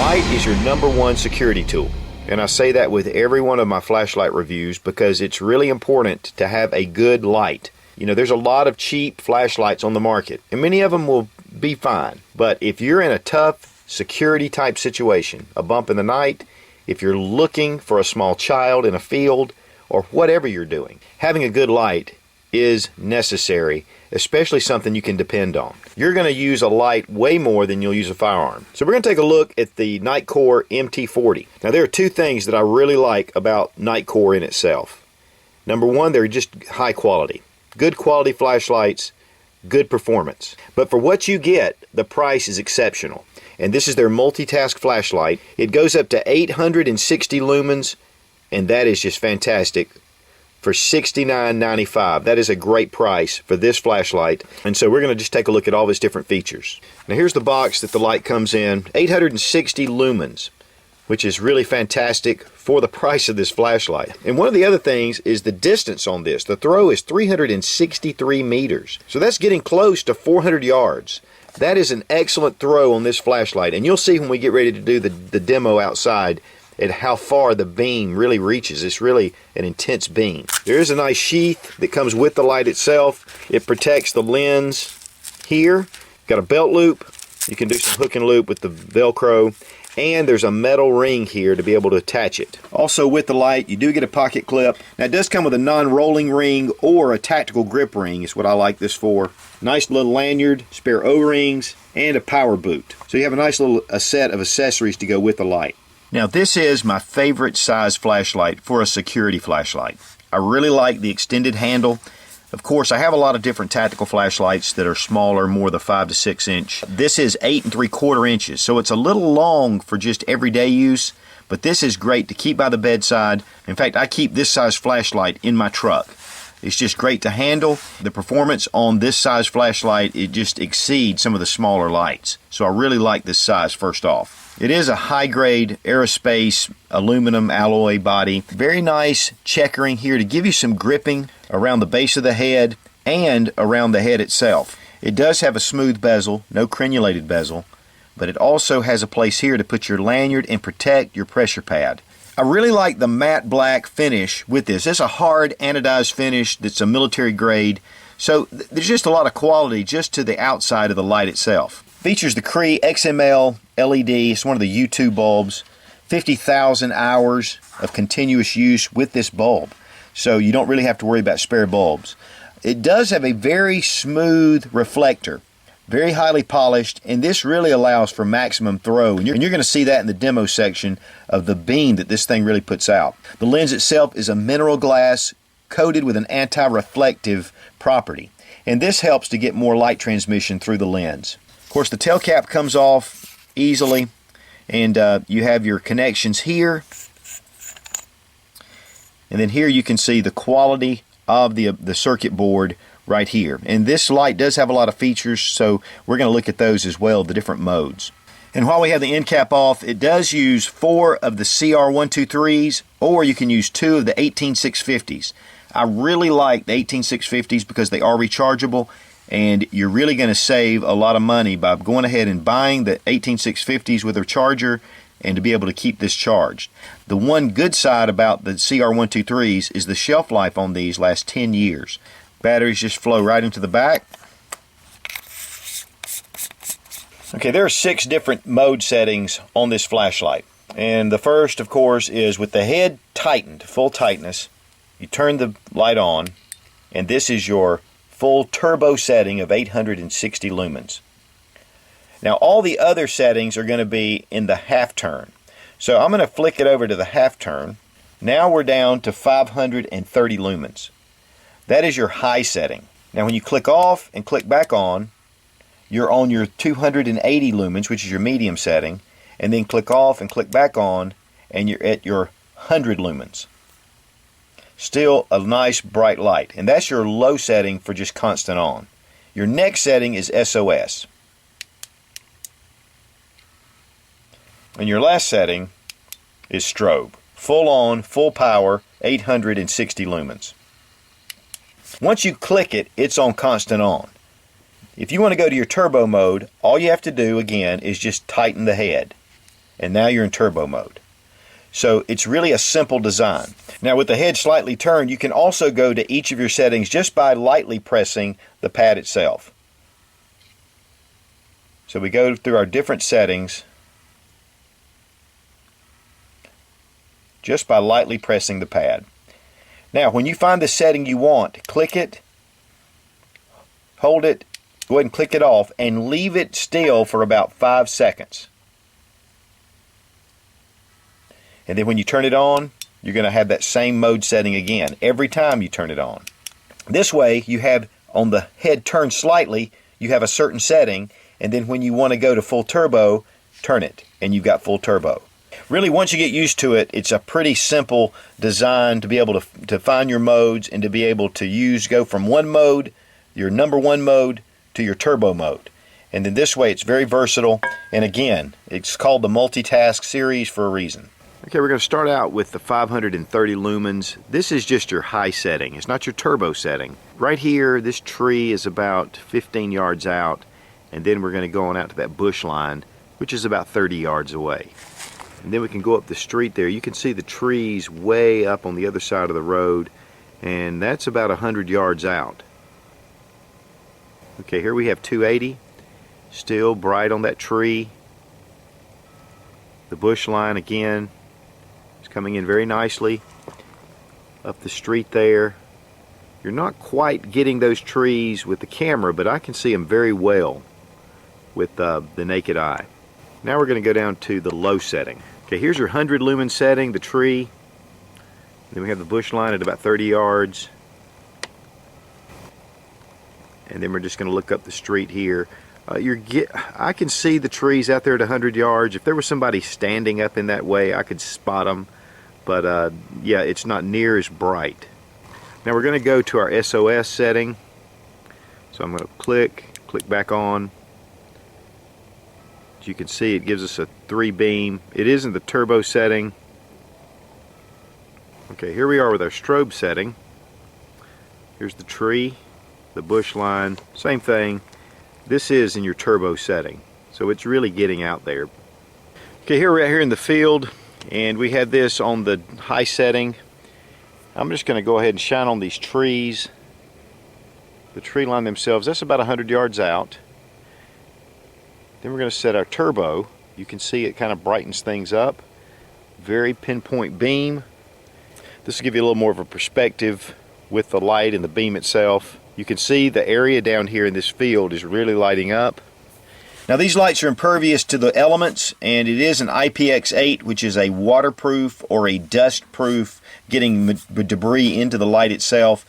light is your #1 security tool. And I say that with every one of my flashlight reviews because it's really important to have a good light. You know, there's a lot of cheap flashlights on the market, and many of them will be fine. But if you're in a tough security type situation, a bump in the night, if you're looking for a small child in a field, or whatever you're doing, having a good light is necessary, especially something you can depend on. You're going to use a light way more than you'll use a firearm. So we're going to take a look at the Nitecore MT40. Now there are two things that I really like about Nitecore in itself. Number one, they're just high quality. Good quality flashlights, good performance. But for what you get, the price is exceptional. And this is their multitask flashlight. It goes up to 860 lumens, and that is just fantastic. For $69.95. That is a great price for this flashlight. And so we're going to just take a look at all of its different features. Now here's the box that the light comes in. 860 lumens, which is really fantastic for the price of this flashlight. And one of the other things is the distance on this. The throw is 363 meters. So that's getting close to 400 yards. That is an excellent throw on this flashlight. And you'll see when we get ready to do the demo outside at how far the beam really reaches. It's really an intense beam. There is a nice sheath that comes with the light itself. It protects the lens here. Got a belt loop. You can do some hook and loop with the Velcro. And there's a metal ring here to be able to attach it. Also with the light, you do get a pocket clip. Now it does come with a non-rolling ring or a tactical grip ring is what I like this for. Nice little lanyard, spare O-rings, and a power boot. So you have a nice little set of accessories to go with the light. Now this is my favorite size flashlight for a security flashlight. I really like the extended handle. Of course, I have a lot of different tactical flashlights that are smaller, more the 5 to 6 inch. This is 8 3/4 inches, so it's a little long for just everyday use, but this is great to keep by the bedside. In fact, I keep this size flashlight in my truck. It's just great to handle. The performance on this size flashlight, it just exceeds some of the smaller lights. So I really like this size first off. It is a high-grade aerospace aluminum alloy body. Very nice checkering here to give you some gripping around the base of the head and around the head itself. It does have a smooth bezel, no crenulated bezel, but it also has a place here to put your lanyard and protect your pressure pad. I really like the matte black finish with this. It's a hard anodized finish that's a military grade, so there's just a lot of quality just to the outside of the light itself. Features the Cree XML LED. It's one of the U2 bulbs. 50,000 hours of continuous use with this bulb, so you don't really have to worry about spare bulbs. It does have a very smooth reflector, very highly polished, and this really allows for maximum throw. And you're going to see that in the demo section of the beam that this thing really puts out. The lens itself is a mineral glass coated with an anti-reflective property, and this helps to get more light transmission through the lens. Of course, the tail cap comes off easily, and you have your connections here. And then here you can see the quality of the circuit board right here. And this light does have a lot of features, so we're going to look at those as well, the different modes. And while we have the end cap off, it does use 4 of the CR123s, or you can use 2 of the 18650s. I really like the 18650s because they are rechargeable, and you're really going to save a lot of money by going ahead and buying the 18650s with a charger and to be able to keep this charged. The one good side about the CR123s is the shelf life on these lasts 10 years. Batteries just flow right into the back. Okay, there are 6 different mode settings on this flashlight. And the first, of course, is with the head tightened, full tightness. You turn the light on, and this is your full turbo setting of 860 lumens. Now all the other settings are going to be in the half turn. So I'm going to flick it over to the half turn. Now we're down to 530 lumens. That is your high setting. Now when you click off and click back on, you're on your 280 lumens, which is your medium setting, and then click off and click back on, and you're at your 100 lumens. Still a nice bright light, and that's your low setting for just constant on. Your next setting is SOS. And your last setting is strobe. Full on, full power, 860 lumens. Once you click it, it's on constant on. If you want to go to your turbo mode, all you have to do again is just tighten the head. and now you're in turbo mode. So it's really a simple design. Now with the head slightly turned, you can also go to each of your settings just by lightly pressing the pad itself. So we go through our different settings just by lightly pressing the pad. Now when you find the setting you want, click it, hold it, go ahead and click it off and leave it still for about 5 seconds. And then when you turn it on, you're going to have that same mode setting again every time you turn it on. This way you have, on the head turned slightly, you have a certain setting, and then when you want to go to full turbo, turn it and you've got full turbo. Really, once you get used to it, it's a pretty simple design to be able to find your modes and to be able to go from one mode, your number one mode, to your turbo mode. And then this way it's very versatile, and again, it's called the multitask series for a reason. Okay, we're going to start out with the 530 lumens. This is just your high setting. It's not your turbo setting. Right here, this tree is about 15 yards out, and then we're going to go on out to that bush line, which is about 30 yards away. And then we can go up the street there. You can see the trees way up on the other side of the road, and that's about 100 yards out. Okay, here we have 280, still bright on that tree. The bush line again is coming in very nicely up the street there. You're not quite getting those trees with the camera, but I can see them very well with the naked eye. Now we're going to go down to the low setting. Okay, here's your 100 lumen setting, the tree. Then we have the bush line at about 30 yards. And then we're just going to look up the street here. I can see the trees out there at 100 yards. If there was somebody standing up in that way, I could spot them. But yeah, it's not near as bright. Now we're going to go to our SOS setting. So I'm going to click back on. As you can see, it gives us a 3 beam. It isn't the turbo setting. Okay, here we are with our strobe setting. Here's the tree, the bush line, same thing. This is in your turbo setting, so it's really getting out there. Okay, here we're out here in the field, and we had this on the high setting. I'm just going to go ahead and shine on these trees. The tree line themselves, that's about 100 yards out. Then we're going to set our turbo. You can see it kind of brightens things up. Very pinpoint beam. This will give you a little more of a perspective with the light and the beam itself. You can see the area down here in this field is really lighting up. Now these lights are impervious to the elements, and it is an IPX8, which is a waterproof or a dust-proof, getting debris into the light itself.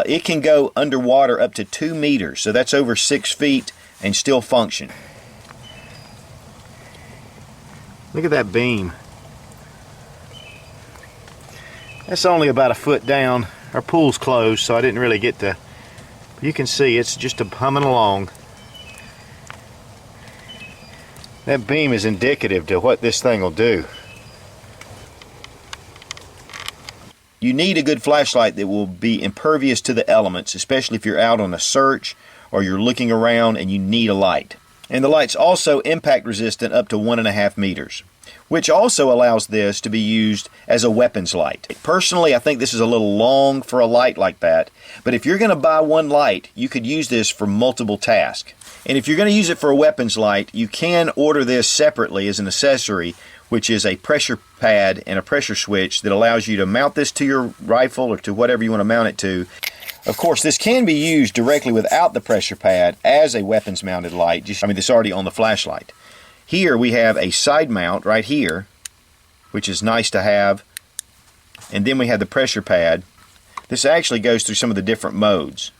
It can go underwater up to 2 meters, so that's over 6 feet, and still function. Look at that beam. That's only about a foot down. Our pool's closed, so I didn't really get to. You can see it's just humming along. That beam is indicative to what this thing will do. You need a good flashlight that will be impervious to the elements, especially if you're out on a search or you're looking around and you need a light. And the light's also impact resistant up to 1.5 meters, which also allows this to be used as a weapons light. Personally, I think this is a little long for a light like that, but if you're going to buy one light, you could use this for multiple tasks. And if you're going to use it for a weapons light, you can order this separately as an accessory, which is a pressure pad and a pressure switch that allows you to mount this to your rifle or to whatever you want to mount it to. Of course, this can be used directly without the pressure pad as a weapons mounted light. It's already on the flashlight. Here we have a side mount right here, which is nice to have. And then we have the pressure pad. This actually goes through some of the different modes.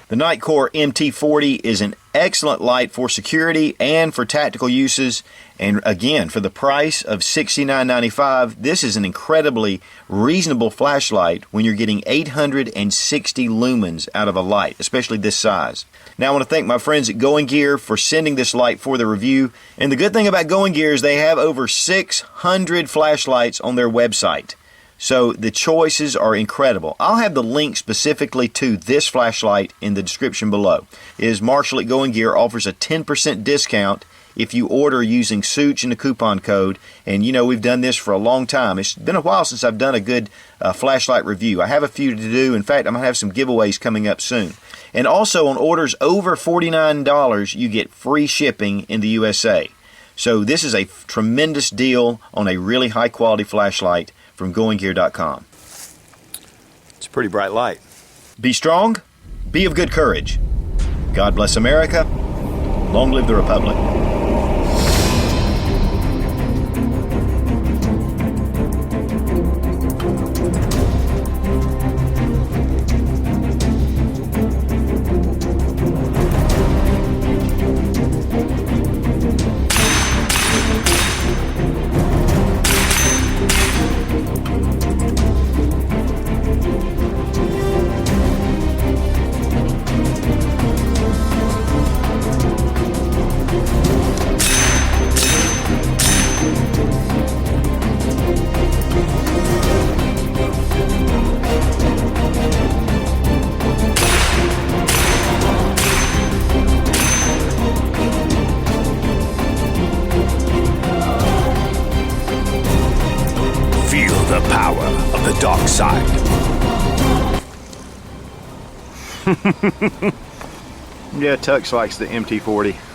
The Nitecore MT40 is an excellent light for security and for tactical uses, and again, for the price of $69.95, this is an incredibly reasonable flashlight when you're getting 860 lumens out of a light, especially this size. Now I want to thank my friends at Going Gear for sending this light for the review, and the good thing about Going Gear is they have over 600 flashlights on their website. So the choices are incredible. I'll have the link specifically to this flashlight in the description below. Marshall at Going Gear offers a 10% discount if you order using Such in the coupon code. And you know, we've done this for a long time. It's been a while since I've done a good flashlight review. I have a few to do. In fact, I'm going to have some giveaways coming up soon. And also on orders over $49, you get free shipping in the USA. So this is a tremendous deal on a really high quality flashlight from goinggear.com. It's a pretty bright light. Be strong, be of good courage. God bless America. Long live the Republic. The power of the dark side. Yeah, Tux likes the MT40.